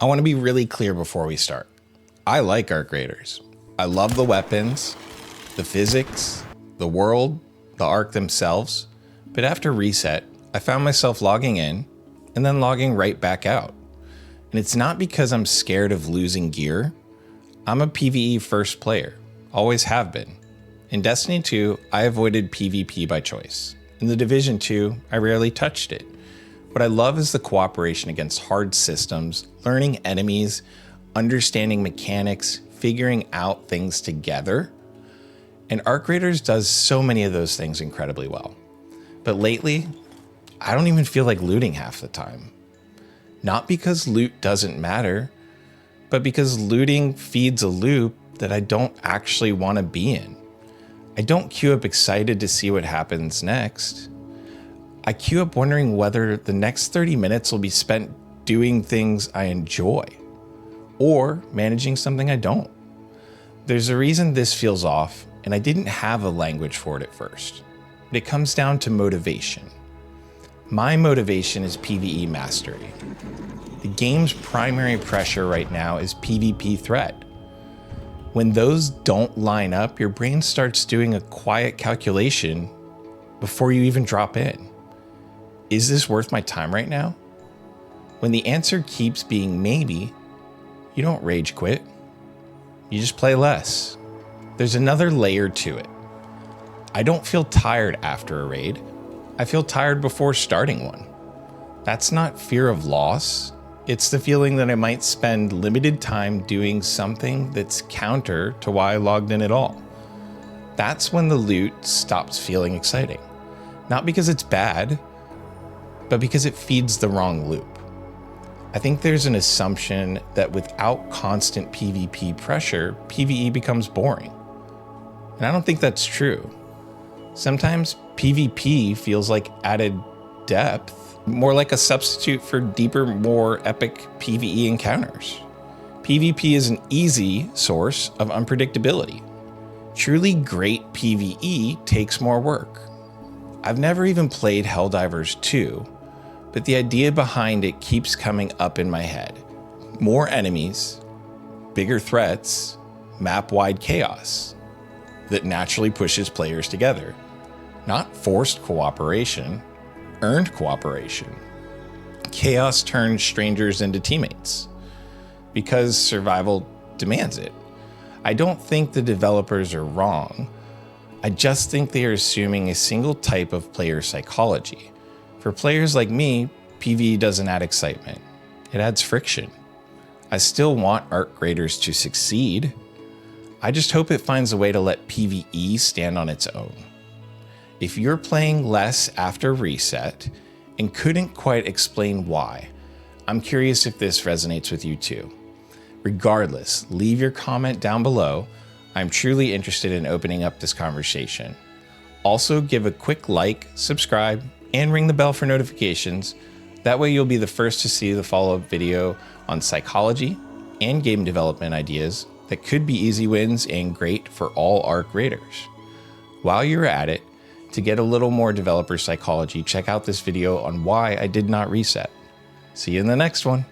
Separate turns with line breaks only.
I want to be really clear before we start. I like arc raiders. I love the weapons, the physics, the world, the arc themselves, but after reset, I found myself logging in and then logging right back out. And it's not because I'm scared of losing gear. I'm a PvE first player, always have been. In Destiny 2, I avoided PvP by choice. In the Division 2, I rarely touched it. What I love is the cooperation against hard systems, learning enemies, understanding mechanics, figuring out things together. And Arc Raiders does so many of those things incredibly well. But lately, I don't even feel like looting half the time. Not because loot doesn't matter, but because looting feeds a loop that I don't actually want to be in. I don't queue up excited to see what happens next. I queue up wondering whether the next 30 minutes will be spent doing things I enjoy or managing something I don't. There's a reason this feels off, and I didn't have a language for it at first. But it comes down to motivation. My motivation is PvE mastery. The game's primary pressure right now is PvP threat. When those don't line up, your brain starts doing a quiet calculation before you even drop in. Is this worth my time right now? When the answer keeps being maybe, you don't rage quit. You just play less. There's another layer to it. I don't feel tired after a raid. I feel tired before starting one. That's not fear of loss. It's the feeling that I might spend limited time doing something that's counter to why I logged in at all. That's when the loot stops feeling exciting. Not because it's bad, but because it feeds the wrong loop. I think there's an assumption that without constant PvP pressure, PvE becomes boring. And I don't think that's true. Sometimes PvP feels like added depth, more like a substitute for deeper, more epic PvE encounters. PvP is an easy source of unpredictability. Truly great PvE takes more work. I've never even played Helldivers 2, but the idea behind it keeps coming up in my head. More enemies, bigger threats, map-wide chaos that naturally pushes players together. Not forced cooperation, earned cooperation. Chaos turns strangers into teammates because survival demands it. I don't think the developers are wrong. I just think they are assuming a single type of player psychology. For players like me, PvE doesn't add excitement. It adds friction. I still want Arc Raiders to succeed. I just hope it finds a way to let PvE stand on its own. If you're playing less after reset and couldn't quite explain why, I'm curious if this resonates with you too. Regardless, leave your comment down below. I'm truly interested in opening up this conversation. Also, give a quick like, subscribe, and ring the bell for notifications. That way you'll be the first to see the follow-up video on psychology and game development ideas that could be easy wins and great for all Arc Raiders. While you're at it, to get a little more developer psychology, check out this video on why I did not reset. See you in the next one.